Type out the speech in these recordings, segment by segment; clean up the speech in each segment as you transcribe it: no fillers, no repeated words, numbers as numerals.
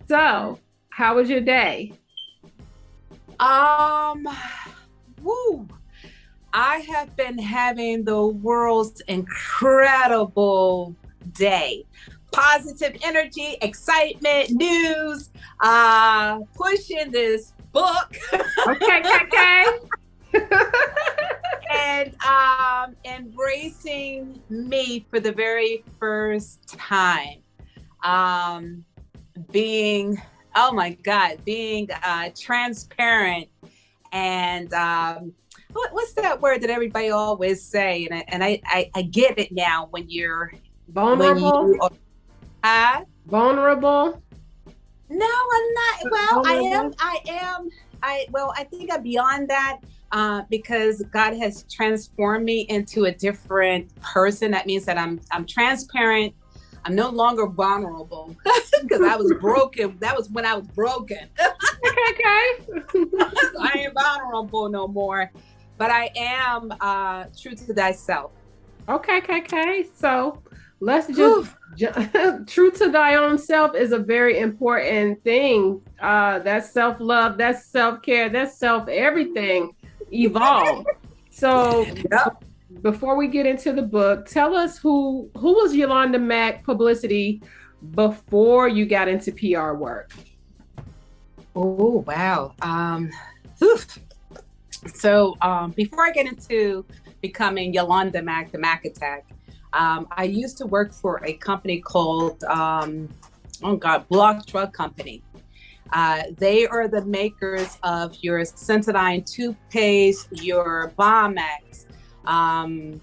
So, how was your day? Um, woo. I have been having the world's incredible day. Positive energy, excitement, news, pushing this book Okay, okay. and embracing me for the very first time. Um, being, oh my God, being transparent and what's that word that everybody always say? And I get it now when Vulnerable? you are, uh, Vulnerable? no, I'm not. Well, Vulnerable? I think I'm beyond that because God has transformed me into a different person. That means that I'm transparent. I'm no longer vulnerable because I was broken. That was when I was broken. Okay, okay. I ain't vulnerable no more, but I am true to thyself. Okay, okay, okay. So let's just Whew. true to thy own self is a very important thing. That's self love, that's self care, that's self everything evolved. So Yep. before we get into the book, tell us who was Yolanda Mack Publicity before you got into PR work. Oh wow. Whew. So before I get into becoming Yolanda Mack, the Mac Attack, I used to work for a company called oh God, Block Drug Company. They are the makers of your Sensodyne toothpaste, your Bomex. Um,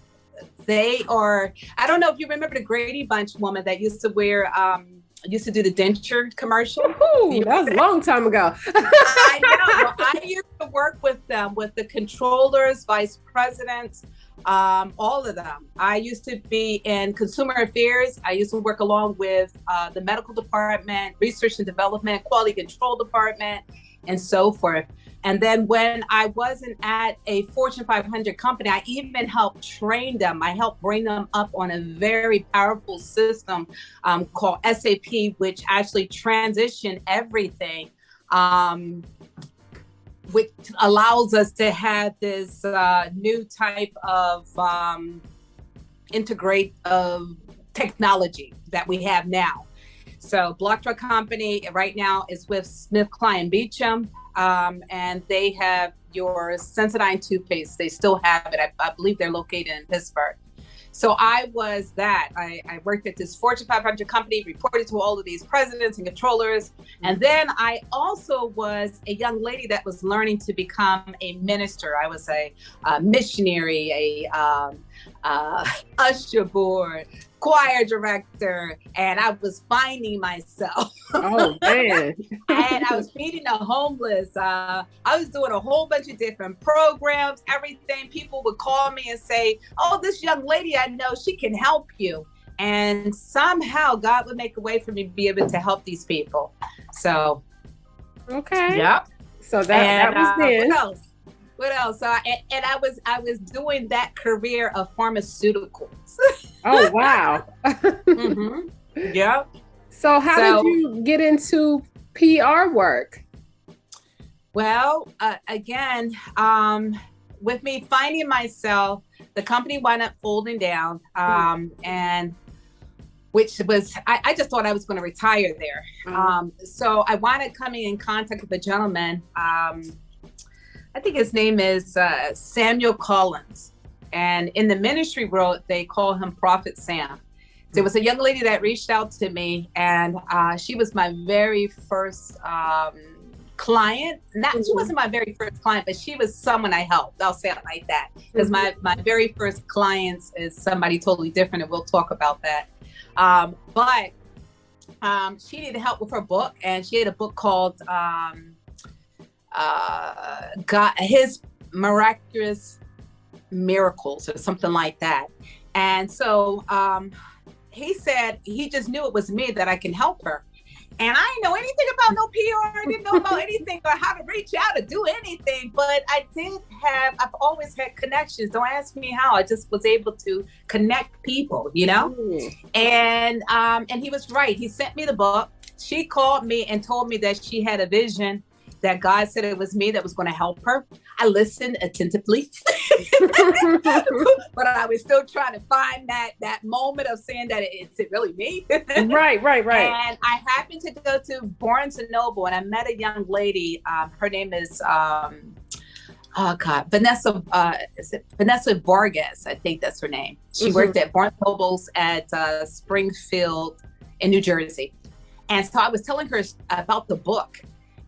they are, I don't know if you remember the Grady Bunch woman that used to do the denture commercial. Ooh, that was a long time ago. I know. Well, I used to work with them, with the controllers, vice presidents, all of them. I used to be in consumer affairs. I used to work along with the medical department, research and development, quality control department, and so forth. And then when I wasn't at a Fortune 500 company, I even helped train them. I helped bring them up on a very powerful system called SAP, which actually transitioned everything, um, which allows us to have this new type of integrate of technology that we have now. So Block Drug Company right now is with Smith Klein Beecham, and they have your Sensodyne toothpaste. They still have it. I believe they're located in Pittsburgh. So I was that. I worked at this Fortune 500 company, reported to all of these presidents and controllers. And then I also was a young lady that was learning to become a minister. I was a missionary, usher board, choir director, and I was finding myself. Oh man. And I was feeding the homeless. I was doing a whole bunch of different programs, everything. People would call me and say, "Oh, this young lady I know, she can help you." And somehow God would make a way for me to be able to help these people. So, Okay. yep. So that And was then. what else? What else? I was doing that career of pharmaceuticals. Oh wow. Mm-hmm. Yep. So how did So you get into PR work? Well, again, with me finding myself, the company wound up folding down, and which was, I just thought I was going to retire there. So I wound up coming in contact with a gentleman. I think his name is Samuel Collins. And in the ministry world, they call him Prophet Sam. There was a young lady that reached out to me, and she was my very first client. She wasn't my very first client, but she was someone I helped. I'll say it like that, because my very first clients is somebody totally different, and we'll talk about that. But she needed help with her book, and she had a book called God, His Miraculous Miracles, or something like that. And so he said he just knew it was me that I can help her. And I didn't know anything about no PR. I didn't know about anything or how to reach out or do anything. But I've always had connections. Don't ask me how. I just was able to connect people, you know? And he was right. He sent me the book. she called me and told me that she had a vision, that God said it was me that was going to help her. I listened attentively, but I was still trying to find that moment of saying that it's really me. Right. And I happened to go to Barnes and Noble, and I met a young lady. Her name is Vanessa. Is it Vanessa Vargas? I think that's her name. She worked at Barnes and Nobles at Springfield in New Jersey, and so I was telling her about the book.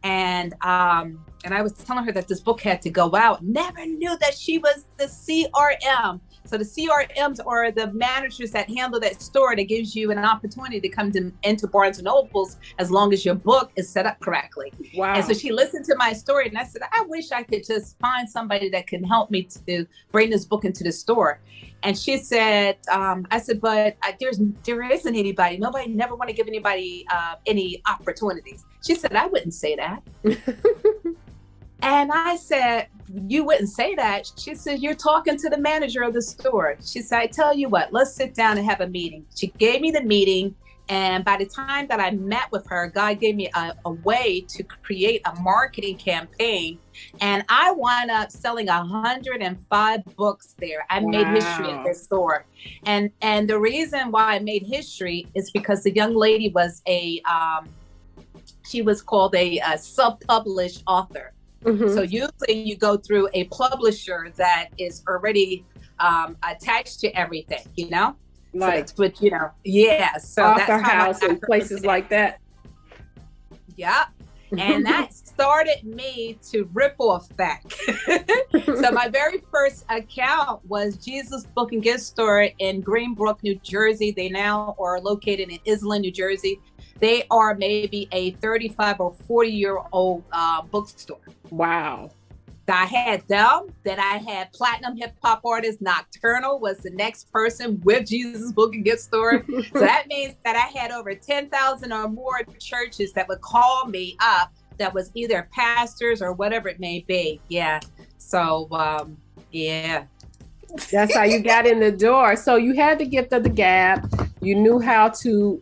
And I was telling her that this book had to go out. Never knew that she was the CRM. So the CRMs are the managers that handle that store that gives you an opportunity to come into Barnes and Nobles as long as your book is set up correctly. Wow. And so she listened to my story, and I said, I wish I could just find somebody that can help me to bring this book into the store. And she said, I said, but there isn't anybody. Nobody never want to give anybody any opportunities. She said, I wouldn't say that. And I said, you wouldn't say that. She said, you're talking to the manager of the store. She said, I tell you what, let's sit down and have a meeting. She gave me the meeting. And by the time that I met with her, God gave me a way to create a marketing campaign. And I wound up selling 105 books there. I made history at this store. And the reason why I made history is because the young lady was she was called a self-published author. So usually you go through a publisher that is already attached to everything, you know? Like, so but yeah. So Author that's how House and places like that. Yeah. And that started me to ripple effect. So my very first account was Jesus Book and Gift Store in Greenbrook, New Jersey. They now are located in Island, New Jersey. They are maybe a 35 or 40-year-old bookstore. Wow. I had them. Then I had platinum hip hop artist Nocturnal was the next person with Jesus Book and Gift Store. So that means that I had over 10,000 or more churches that would call me up that was either pastors or whatever it may be. Yeah. So, yeah. That's how you got in the door. So you had the gift of the gab. You knew how to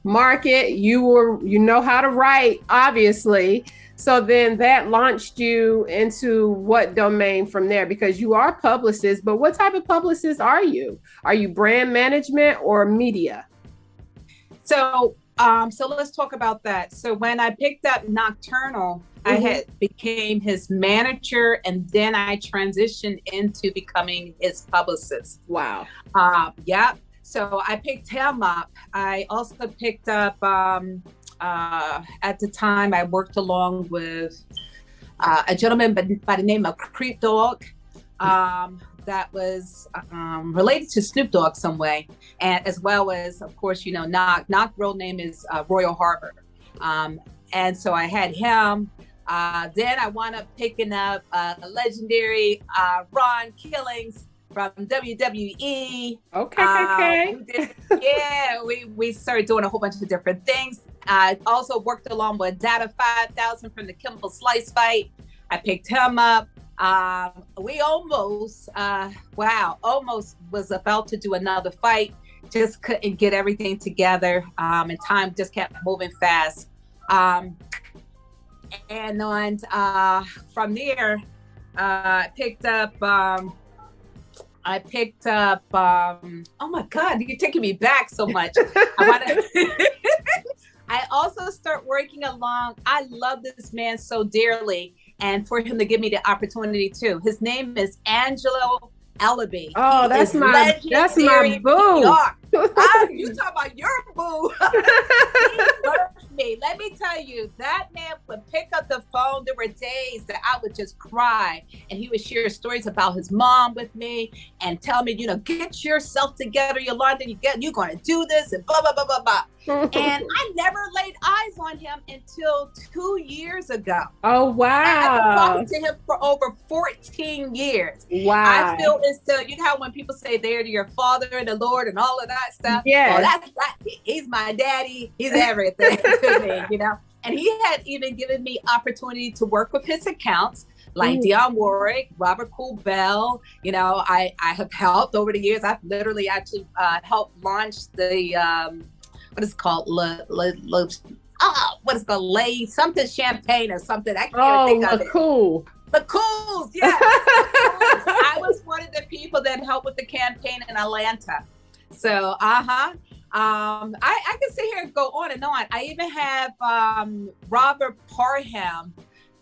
market. You know how to write, obviously. So then that launched you into what domain from there? Because you are a publicist, but what type of publicist are you? Are you brand management or media? So let's talk about that. So when I picked up Nocturnal, I became his manager, and then I transitioned into becoming his publicist. Wow. Yeah. So I picked him up. I also picked up, at the time, I worked along with a gentleman by the name of Creep Dog. That was related to Snoop Dogg some way, and as well as, of course, Knock. Knock real name is Royal Harbor, and so I had him. Then I wound up picking up legendary Ron Killings from WWE. Okay. We started doing a whole bunch of different things. I also worked along with Data 5000 from the Kimball Slice fight. I picked him up. We almost was about to do another fight, just couldn't get everything together, and time just kept moving fast. And from there, I picked up, oh my God, you're taking me back so much. I also start working along. I love this man so dearly, and for him to give me the opportunity too. His name is Angelo Ellaby. Oh, that's my boo. You talk about your boo. He birthed me. Let me tell you, that man would pick up the phone. There were days that I would just cry, and he would share stories about his mom with me and tell me, get yourself together, Yolanda. You're going to do this and blah, blah, blah, blah, blah. And I never laid eyes on him until 2 years ago. Oh, wow. I've been talking to him for over 14 years. Wow. I feel it's still, how when people say they're your father and the Lord and all of that stuff. Yeah. He's my daddy. He's everything to me, And he had even given me opportunity to work with his accounts, like Dionne Warwick, Robert Cool Bell. I have helped over the years. I've literally actually helped launch the what is it called? What is it called? Lay something champagne or something. I can't even think of it. Cool. The Cools, yes. The Cools. I was one of the people that helped with the campaign in Atlanta. So, I can sit here and go on and on. I even have Robert Parham,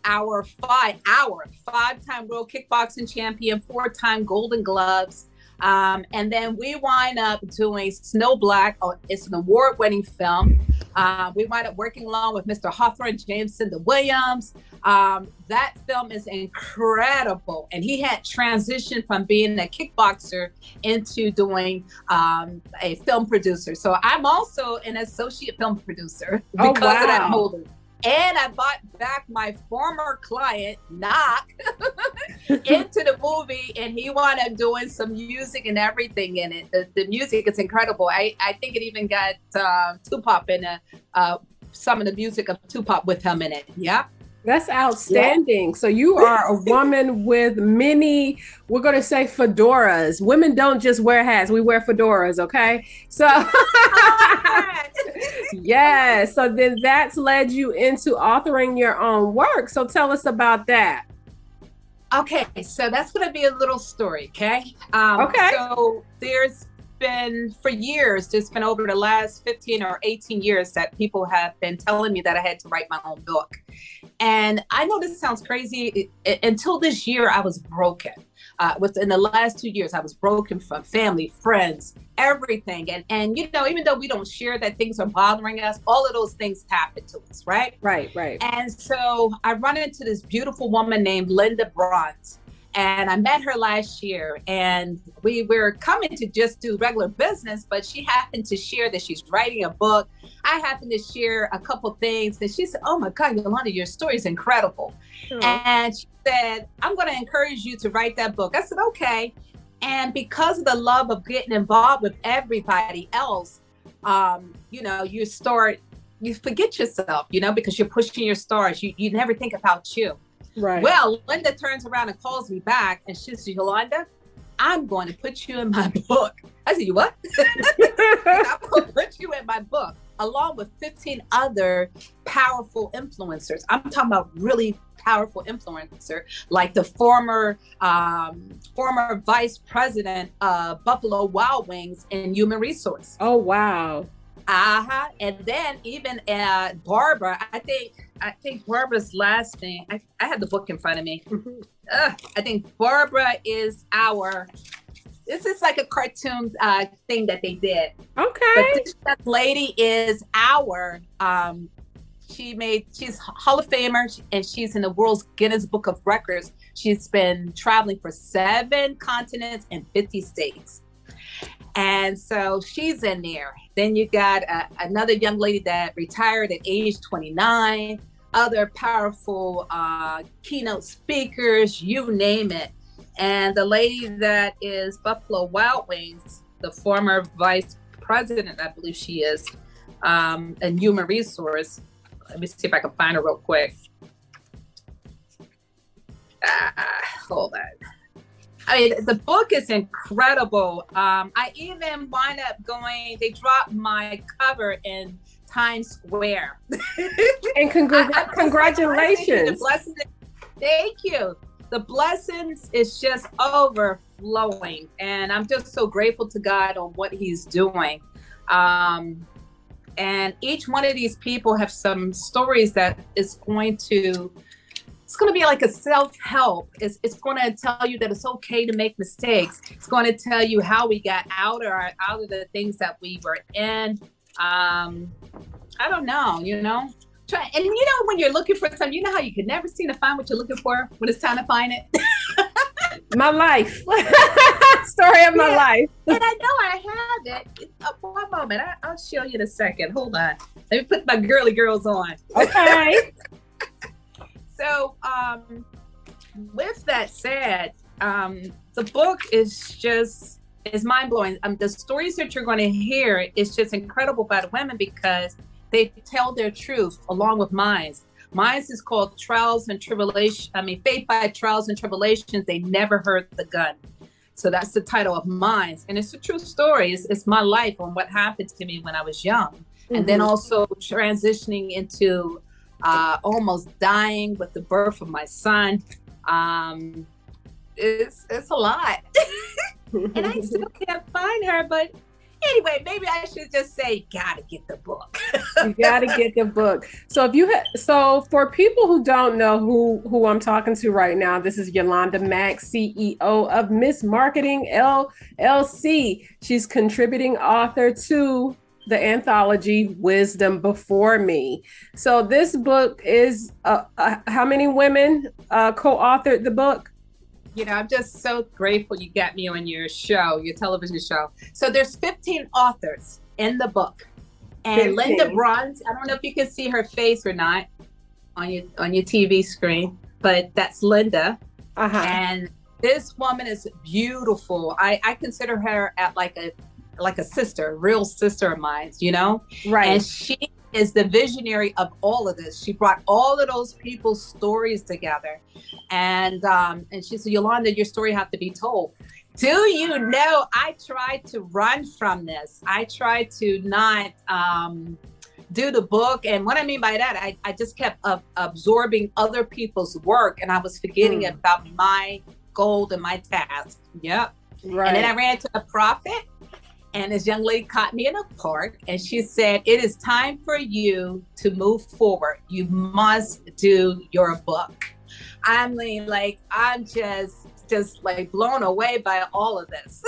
our five-time world kickboxing champion, 4-time Golden Gloves. And then we wind up doing Snow Black. Oh, it's an award-winning film. We wind up working along with Mr. Hawthorne Jameson, the Williams. That film is incredible. And he had transitioned from being a kickboxer into doing a film producer. So I'm also an associate film producer because of that movie. And I bought back my former client, Knock, into the movie, and he wound up doing some music and everything in it. The music is incredible. I think it even got Tupac in some of the music of Tupac with him in it. Yeah. That's outstanding. Yeah. So you are a woman with many, we're going to say fedoras. Women don't just wear hats. We wear fedoras. Okay. So yeah. So then that's led you into authoring your own work. So tell us about that. Okay. So that's going to be a little story. Okay. So there's been for years, just been over the last 15 or 18 years that people have been telling me that I had to write my own book. And I know this sounds crazy. Until this year, I was broken. Within the last 2 years, I was broken from family, friends, everything. And you know, even though we don't share that things are bothering us, all of those things happen to us, right? Right. And so I run into this beautiful woman named Linda Bronze. And I met her last year, and we were coming to just do regular business, but she happened to share that she's writing a book. I happened to share a couple things, and she said, "Oh my God, Yolanda, your story is incredible." Sure. And she said, "I'm going to encourage you to write that book." I said, "Okay." And because of the love of getting involved with everybody else, you know, you forget yourself, you know, because you're pushing your stars. You never think about you. Right. Well, Linda turns around and calls me back, and she says, "Yolanda, I'm going to put you in my book." I said, "You what?" "I'm going to put you in my book, along with 15 other powerful influencers." I'm talking about really powerful influencer, like the former vice president of Buffalo Wild Wings and Human Resource. Oh, wow. And then even Barbara, I think Barbara's last name, I have the book in front of me. I think Barbara is this is like a cartoon thing that they did. Okay. But this lady is she's Hall of Famer, and she's in the world's Guinness Book of Records. She's been traveling for 7 continents and 50 states. And so she's in there. Then you got another young lady that retired at age 29, other powerful keynote speakers, you name it. And the lady that is Buffalo Wild Wings, the former vice president, I believe she is, and Human Resource. Let me see if I can find her real quick. Hold on. I mean, the book is incredible. I even wind up they dropped my cover in Times Square. And congratulations. Thank you. The blessings is just overflowing. And I'm just so grateful to God on what he's doing. And each one of these people have some stories that is going to be like a self-help. It's going to tell you that it's okay to make mistakes. It's going to tell you how we got out of the things that we were in. I don't know, you know. And you know, when you're looking for something, you know how you can never seem to find what you're looking for when it's time to find it. My life. Story of my life. And I know I have it. One moment. I'll show you in a second. Hold on. Let me put my girly girls on. Okay. So, with that said, the book is mind-blowing. The stories that you're going to hear is just incredible by the women because they tell their truth along with mine. Mine is called Trials and Tribulations. Faith by Trials and Tribulations. They never heard the gun. So that's the title of mine. And it's a true story. It's my life on what happened to me when I was young. Mm-hmm. And then also transitioning into almost dying with the birth of my son. It's a lot. And I still can't find her, but anyway, maybe I should just say, gotta get the book. You gotta get the book. So if you so for people who don't know who I'm talking to right now, this is Yolanda Mack, CEO of Miss Marketing LLC. She's contributing author to the anthology Wisdom Before Me. So this book is how many women co-authored the book? You know, I'm just so grateful you got me on your show, your television show. So there's 15 authors in the book. And 15. Linda Bruns, I don't know if you can see her face or not on your TV screen, but that's Linda. Uh-huh. And this woman is beautiful. I consider her like a sister, real sister of mine, you know? Right. And she is the visionary of all of this. She brought all of those people's stories together. And she said, Yolanda, your story has to be told. Do you know, I tried to run from this. I tried to not do the book. And what I mean by that, I just kept absorbing other people's work, and I was forgetting about my goal and my task. Yep. Right. And then I ran to a prophet. And this young lady caught me in a park, and she said, it is time for you to move forward. You must do your book. I mean, like, I'm just like blown away by all of this.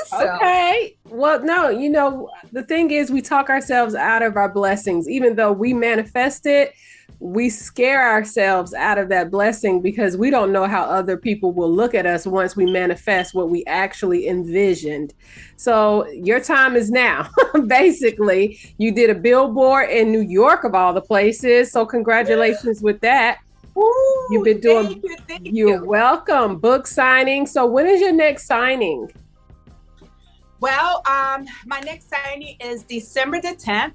So. Okay. Well, no, you know, the thing is, we talk ourselves out of our blessings. Even though we manifest it, we scare ourselves out of that blessing because we don't know how other people will look at us once we manifest what we actually envisioned. So your time is now. Basically, you did a billboard in New York of all the places. So congratulations with that. Ooh, you've been doing, thank you're you. welcome. Book signing. So when is your next signing? Well, my next signing is December the 10th.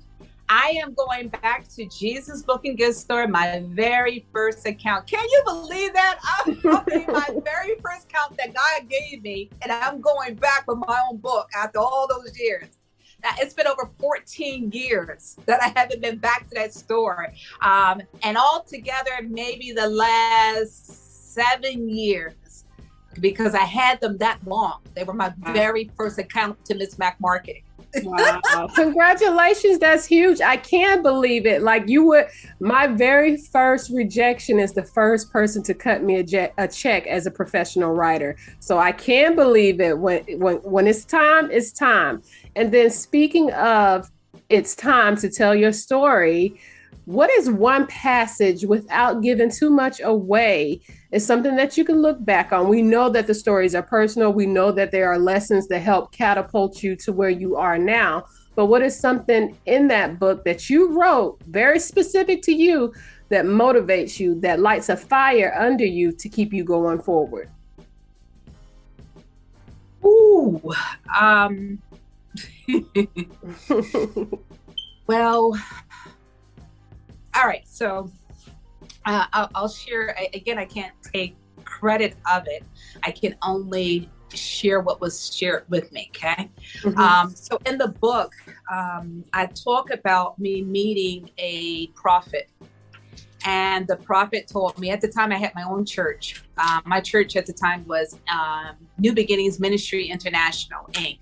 I am going back to Jesus Book and Gift Store, my very first account. Can you believe that? I'm opening my very first account that God gave me, and I'm going back with my own book after all those years. Now, it's been over 14 years that I haven't been back to that store. And altogether, maybe the last 7 years, because I had them that long. They were my very first account to Miss Mac Marketing. Wow. Congratulations. That's huge. I can't believe it. Like my very first rejection is the first person to cut me a check as a professional writer. So I can't believe it. When it's time, it's time. And then speaking of, it's time to tell your story. What is one passage, without giving too much away, is something that you can look back on? We know that the stories are personal. We know that there are lessons that help catapult you to where you are now. But what is something in that book that you wrote, very specific to you, that motivates you, that lights a fire under you to keep you going forward? Ooh, well, all right, so I'll share, again, I can't take credit of it. I can only share what was shared with me, okay? Mm-hmm. So in the book, I talk about me meeting a prophet. And the prophet told me, at the time I had my own church. My church at the time was New Beginnings Ministry International, Inc.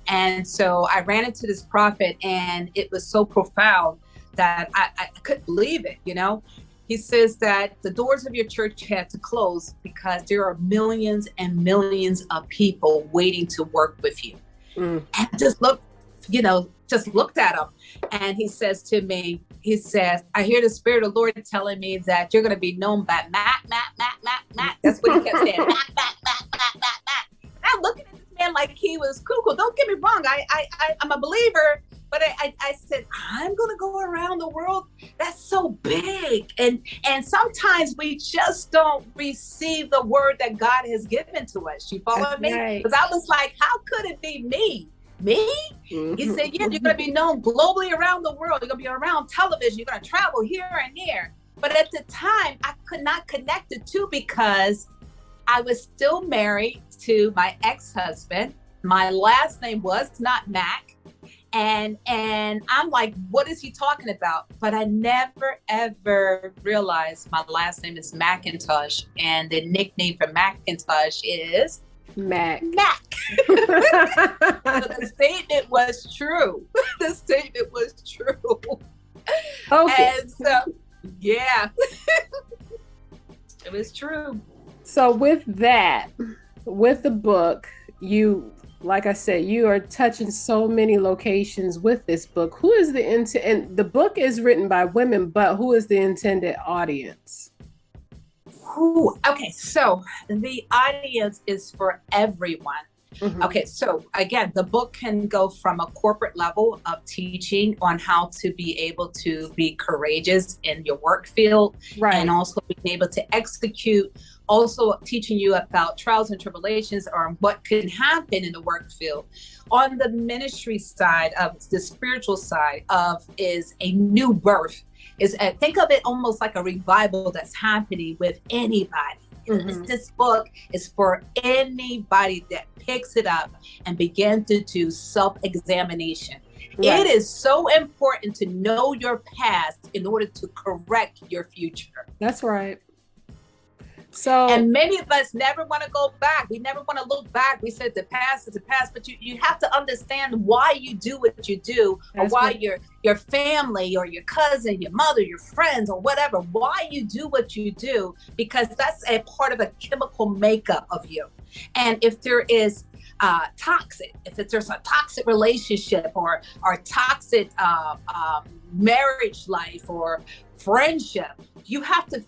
And so I ran into this prophet, and it was so profound that I couldn't believe it, you know? He says that the doors of your church had to close because there are millions and millions of people waiting to work with you. And I just looked at him. And he says to me, I hear the Spirit of the Lord telling me that you're going to be known by Matt. That's what he kept saying. Matt. And I'm looking at this man like he was cuckoo. Don't get me wrong. I'm a believer. But I said, I'm going to go around the world. That's so big. And sometimes we just don't receive the word that God has given to us. You follow me? Because I was like, how could it be me? Me? Mm-hmm. He said, yeah, you're going to be known globally around the world. You're going to be around television. You're going to travel here and there. But at the time, I could not connect the two because I was still married to my ex-husband. My last name was not Mac. And I'm like, what is he talking about? But I never, ever realized my last name is McIntosh. And the nickname for Macintosh is Mac. So the statement was true. The statement was true. Okay. And so, yeah, it was true. So with that, with the book, you, like I said, you are touching so many locations with this book. Who is the and the book is written by women, but who is the intended audience? Ooh, okay, so the audience is for everyone. Mm-hmm. Okay, so again, the book can go from a corporate level of teaching on how to be able to be courageous in your work field, right, and also being able to execute, also teaching you about trials and tribulations or what can happen in the work field. On the ministry side of the spiritual side of is a new birth. Think of it almost like a revival that's happening with anybody. Mm-hmm. This book is for anybody that picks it up and begin to do self-examination. Right. It is so important to know your past in order to correct your future. That's right. So, and many of us never want to go back. We never want to look back. We said the past is the past, but you have to understand why you do what you do, or why your family or your cousin, your mother, your friends, or whatever, why you do what you do, because that's a part of a chemical makeup of you. And if there is if there's a toxic relationship or toxic marriage life or friendship, you have to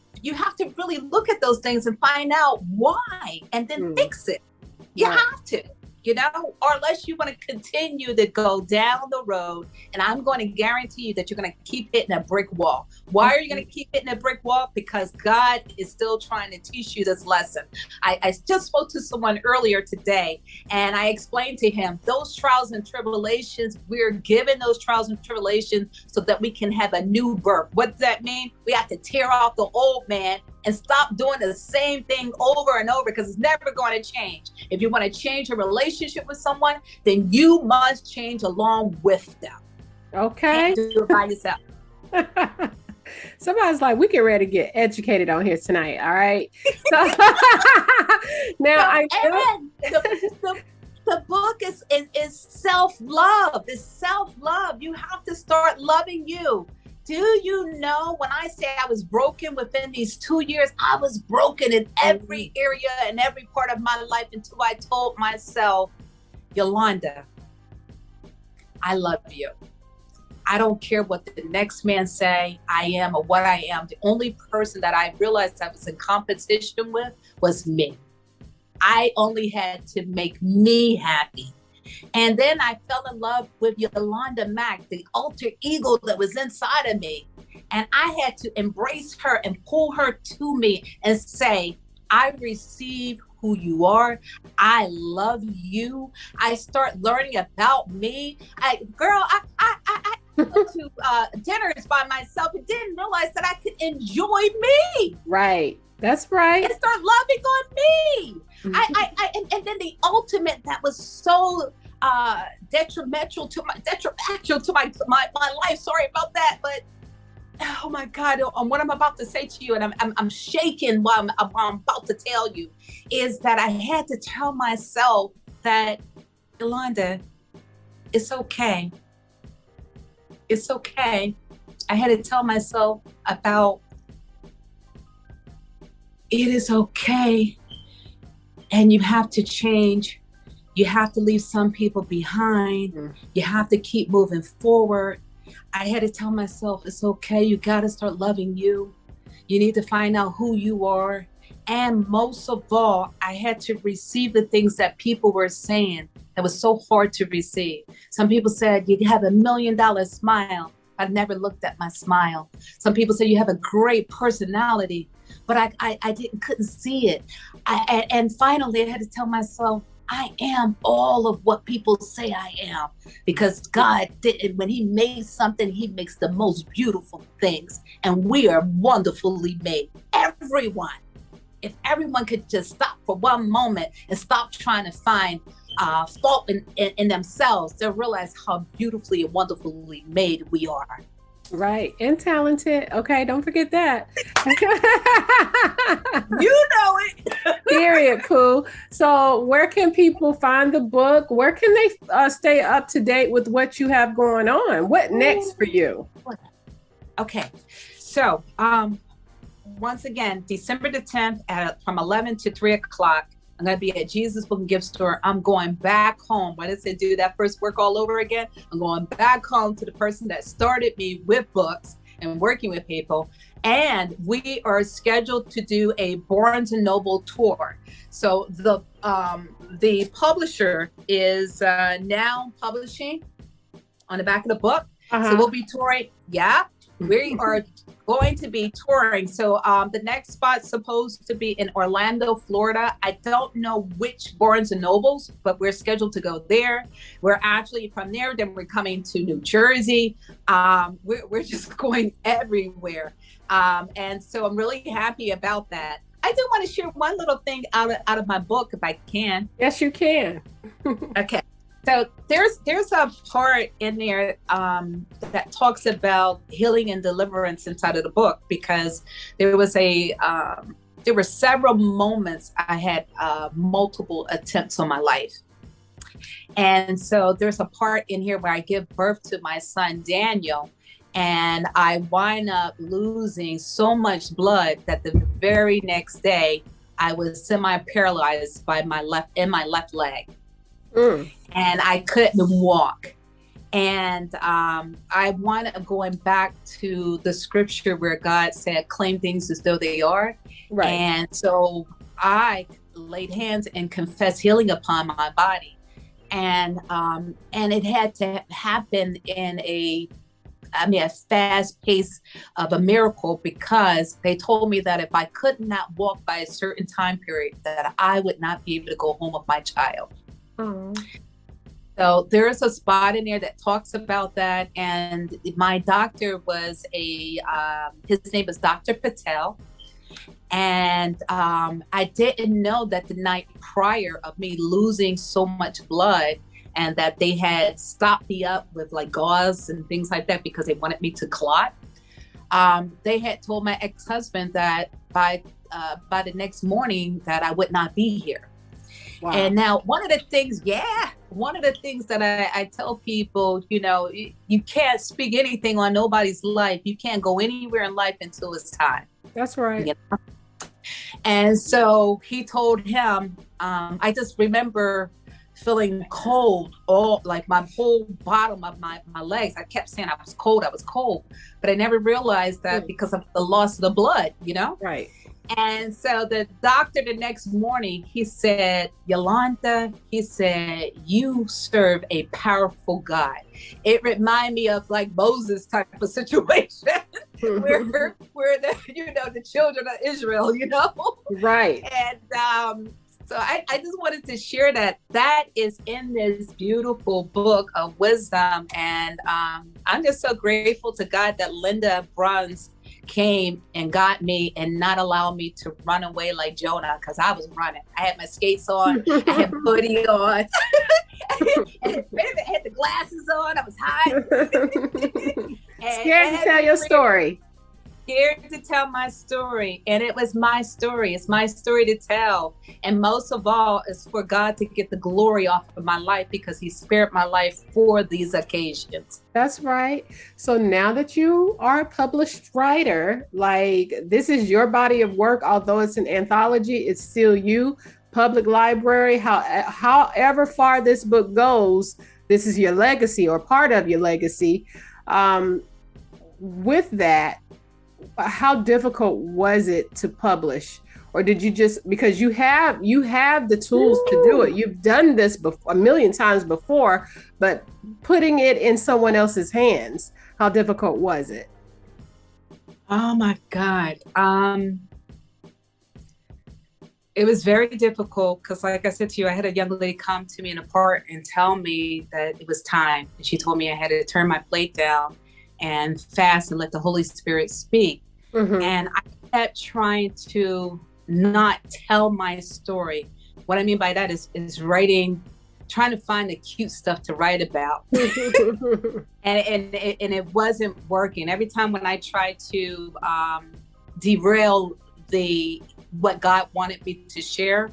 really look at those things and find out why, and then fix it. You have to, or unless you want to continue to go down the road, and I'm going to guarantee you that you're going to keep hitting a brick wall. Why are you going to keep hitting a brick wall? Because God is still trying to teach you this lesson. I just spoke to someone earlier today, and I explained to him those trials and tribulations, we're given those trials and tribulations so that we can have a new birth. What does that mean? We have to tear off the old man and stop doing the same thing over and over, because it's never going to change. If you want to change a relationship with someone, then you must change along with them. Okay. You can't do it by yourself. Somebody's like, we get ready to get educated on here tonight. All right. So now the book is self-love. It's self-love. You have to start loving you. Do you know, when I say I was broken within these 2 years, I was broken in every area and every part of my life until I told myself, Yolanda, I love you. I don't care what the next man say I am or what I am. The only person that I realized I was in competition with was me. I only had to make me happy. And then I fell in love with Yolanda Mack, the alter ego that was inside of me. And I had to embrace her and pull her to me and say, I receive who you are. I love you. I start learning about me. I went to dinners by myself and didn't realize that I could enjoy me. Right. That's right. And start loving on me. And then the ultimate that was so detrimental to my life. Sorry about that, but oh my God, what I'm about to say to you, and I'm shaking while I'm about to tell you, is that I had to tell myself that, Yolanda, it's okay. It's okay. I had to tell myself about it is okay. And you have to change. You have to leave some people behind. You have to keep moving forward. I had to tell myself, it's okay. You got to start loving you. You need to find out who you are. And most of all, I had to receive the things that people were saying that was so hard to receive. Some people said, you have $1 million smile. I never looked at my smile. Some people say you have a great personality, but I couldn't see it. And finally, I had to tell myself, I am all of what people say I am, because God did, when he made something, he makes the most beautiful things, and we are wonderfully made. Everyone. if everyone could just stop for one moment and stop trying to find fault in themselves, they'll realize how beautifully and wonderfully made we are. Right. And talented. Okay. Don't forget that. You know it. Period. Cool. So where can people find the book? Where can they stay up to date with what you have going on? What next for you? Okay. So once again, December the 10th from 11 to 3 o'clock, I'm going to be at Jesus Book and Gift Store. I'm going back home. When I said do that first work all over again, I'm going back home to the person that started me with books and working with people. And we are scheduled to do a Barnes & Noble tour. So the publisher is now publishing on the back of the book. So we'll be touring. Yeah, we are going to be touring. So the next spot's supposed to be in Orlando, Florida. I don't know which Barnes & Nobles, but we're scheduled to go there. We're actually from there, then we're coming to New Jersey. We're just going everywhere. And so I'm really happy about that. I do want to share one little thing out of my book, if I can. Yes, you can. Okay. So there's a part in there that talks about healing and deliverance inside of the book, because there were several moments I had multiple attempts on my life. And so there's a part in here where I give birth to my son, Daniel, and I wind up losing so much blood that the very next day I was semi-paralyzed by my left leg. And I couldn't walk. And I wound up going back to the scripture where God said, claim things as though they are. Right. And so I laid hands and confessed healing upon my body. And it had to happen in a fast pace of a miracle, because they told me that if I could not walk by a certain time period, that I would not be able to go home with my child. So there's a spot in there that talks about that. And my doctor was his name is Dr. Patel. And I didn't know that the night prior of me losing so much blood, and that they had stopped me up with like gauze and things like that because they wanted me to clot. They had told my ex-husband that by the next morning that I would not be here. Wow. And now one of the things that I tell people, you can't speak anything on nobody's life. You can't go anywhere in life until it's time. That's right. And so he told him, I just remember feeling cold, like my whole bottom of my legs. I kept saying I was cold, but I never realized that because of the loss of the blood, Right. And so the doctor the next morning, he said, Yolanda, he said, you serve a powerful God. It reminded me of like Moses type of situation where the children of Israel, Right. And so I just wanted to share that is in this beautiful book of wisdom. And I'm just so grateful to God that Linda Bruns came and got me and not allow me to run away like Jonah, because I was running. I had my skates on, I had hoodie on, I had the glasses on, I was hiding. Scared to tell your story. Scared to tell my story. And it was my story. It's my story to tell. And most of all, is for God to get the glory off of my life, because he spared my life for these occasions. That's right. So now that you are a published writer, like this is your body of work, although it's an anthology, it's still you, public library, however far this book goes, this is your legacy or part of your legacy. With that, how difficult was it to publish? Or did you just, because you have the tools to do it, you've done this before, a million times before, but putting it in someone else's hands, how difficult was it? Oh my God. It was very difficult because, like I said to you, I had a young lady come to me in a part and tell me that it was time. And she told me I had to turn my plate down and fast and let the Holy Spirit speak. Mm-hmm. And I kept trying to not tell my story. What I mean by that is writing, trying to find the cute stuff to write about. and it wasn't working. Every time when I tried to derail what God wanted me to share,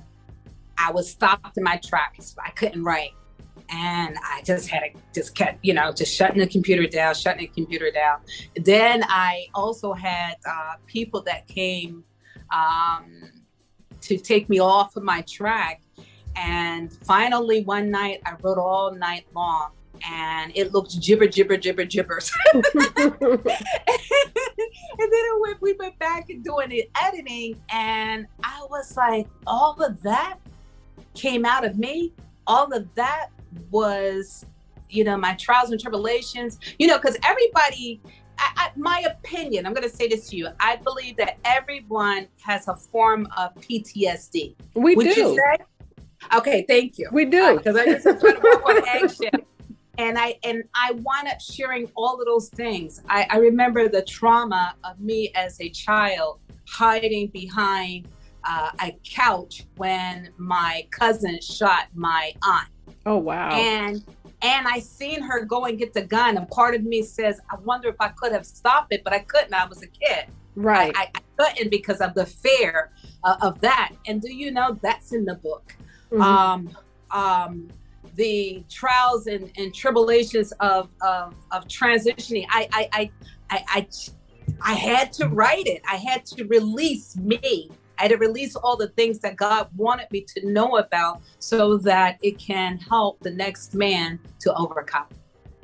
I was stopped in my tracks. I couldn't write. And I just kept, just shutting the computer down. Then I also had people that came to take me off of my track. And finally, one night, I wrote all night long, and it looked gibber. And then we went back and doing the editing, and I was like, all of that came out of me. All of that was, my trials and tribulations, because everybody, my opinion, I'm going to say this to you. I believe that everyone has a form of PTSD. Would do. You say? Okay, thank you. We do. Because I just trying to walk on eggshell. And I wound up sharing all of those things. I remember the trauma of me as a child hiding behind a couch when my cousin shot my aunt. Oh, wow. And I seen her go and get the gun. And part of me says, I wonder if I could have stopped it, but I couldn't. I was a kid. Right. I couldn't because of the fear of that. And do you know that's in the book? Mm-hmm. The trials and tribulations of transitioning. I had to write it. I had to release me. I had to release all the things that God wanted me to know about so that it can help the next man to overcome.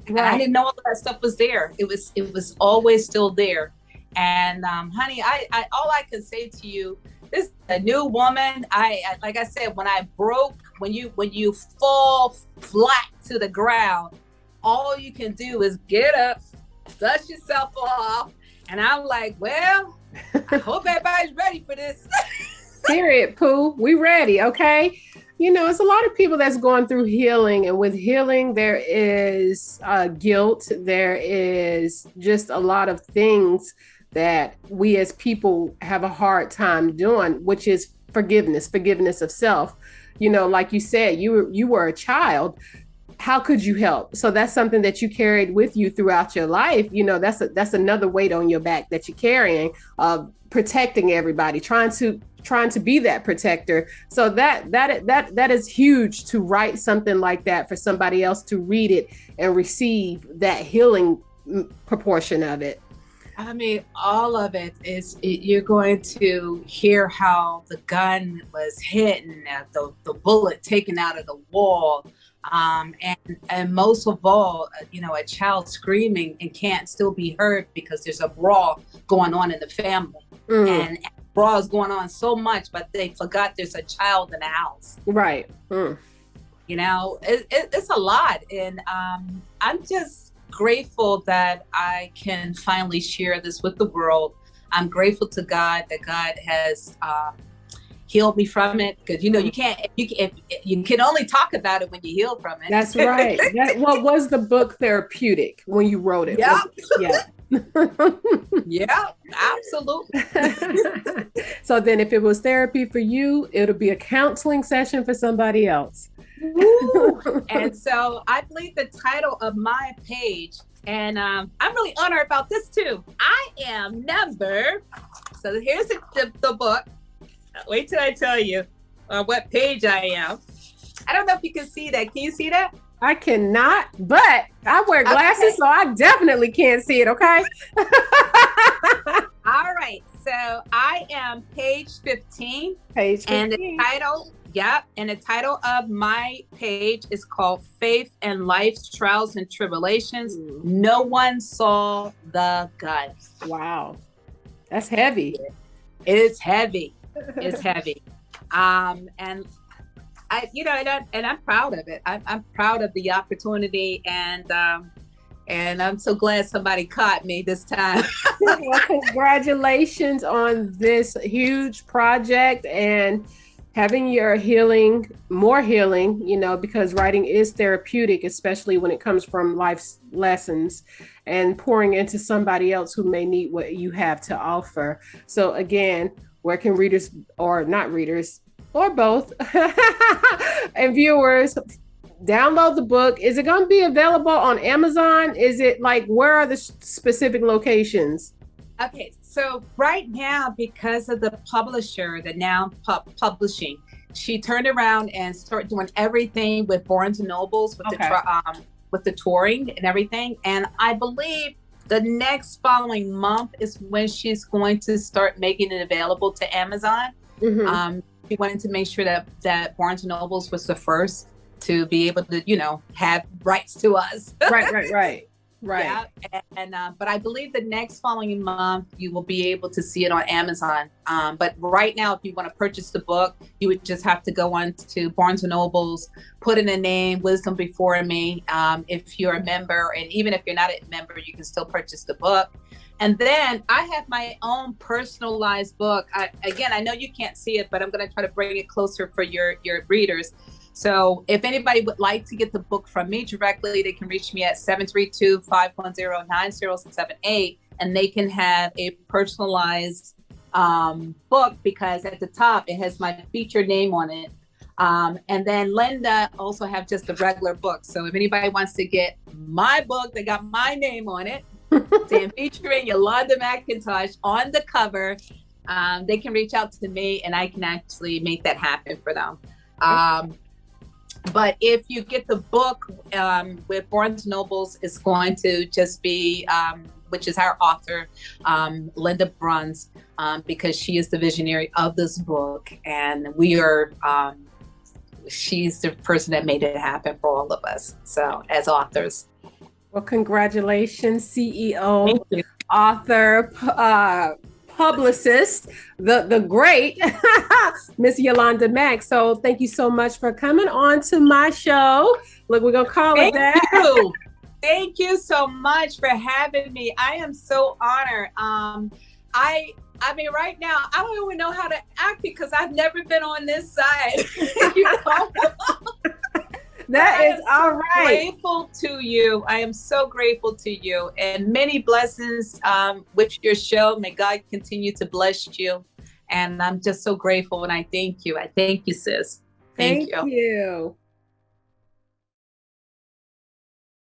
Right. And I didn't know all that stuff was there. It was always still there. And honey, I all I can say to you, this is a new woman. I like I said, when you fall flat to the ground, all you can do is get up, dust yourself off. And I'm like, well, I hope everybody's ready for this. Period, Pooh. We ready, okay? It's a lot of people that's going through healing. And with healing, there is guilt. There is just a lot of things that we as people have a hard time doing, which is forgiveness of self. Like you said, you were a child. How could you help? So that's something that you carried with you throughout your life. That's another weight on your back that you're carrying, protecting everybody, trying to be that protector. So that is huge, to write something like that for somebody else to read it and receive that healing proportion of it. I mean, all of it is, you're going to hear how the gun was hit and the bullet taken out of the wall. And most of all, a child screaming and can't still be heard because there's a brawl going on in the family. And brawl is going on so much, but they forgot there's a child in the house. Right. It's a lot. And I'm just grateful that I can finally share this with the world. I'm grateful to God that God has healed me from it, because you can only talk about it when you heal from it. That's right. What was the book therapeutic when you wrote it? Yeah. Yeah, absolutely. So then if it was therapy for you, it'll be a counseling session for somebody else. And so I believe the title of my page, and I'm really honored about this too. I am number. So here's the book. Wait till I tell you what page I am. I don't know if you can see that. Can you see that? I cannot, but I wear glasses, so I definitely can't see it, okay? All right. So I am page 15. Page 15. And the title of my page is called Faith and Life's Trials and Tribulations. No one saw the gun. Wow. That's heavy. It's heavy. It's heavy. And I'm proud of it. I'm proud of the opportunity, and I'm so glad somebody caught me this time. Well, congratulations on this huge project and having your more healing, because writing is therapeutic, especially when it comes from life's lessons, and pouring into somebody else who may need what you have to offer. So again, where can readers, or not readers, or both, and viewers download the book? Is it going to be available on Amazon? Is it like, where are the specific locations? Okay, so right now, because of the publisher that now publishing, she turned around and started doing everything with Barnes and Nobles with with the touring and everything. And I believe the next following month is when she's going to start making it available to Amazon. She wanted to make sure that Barnes and Nobles was the first to be able to, have rights to us. Right. Yeah, and but I believe the next following month you will be able to see it on Amazon. But right now, if you want to purchase the book, you would just have to go on to Barnes and Nobles, put in a name, Wisdom Before Me. If you're a member, and even if you're not a member, you can still purchase the book. And then I have my own personalized book. Again, I know you can't see it, but I'm going to try to bring it closer for your readers. So if anybody would like to get the book from me directly, they can reach me at 732-510-9078, and they can have a personalized book, because at the top it has my featured name on it. And then Linda also have just a regular book. So if anybody wants to get my book, they got my name on it, and featuring Yolanda McIntosh on the cover, they can reach out to me and I can actually make that happen for them. But if you get the book with Barnes Nobles, it's going to just be, which is our author, Linda Bruns, because she is the visionary of this book. And we are, she's the person that made it happen for all of us. So as authors. Well, congratulations, CEO, author, publicist, the great Miss Yolanda Mack. So thank you so much for coming on to my show. Look, we're gonna call it that. Thank you so much for having me. I am so honored. I mean, right now I don't even know how to act because I've never been on this side. That is all right. Grateful to you. I am so grateful to you, and many blessings with your show. May God continue to bless you. And I'm just so grateful, and I thank you. I thank you, sis. Thank you.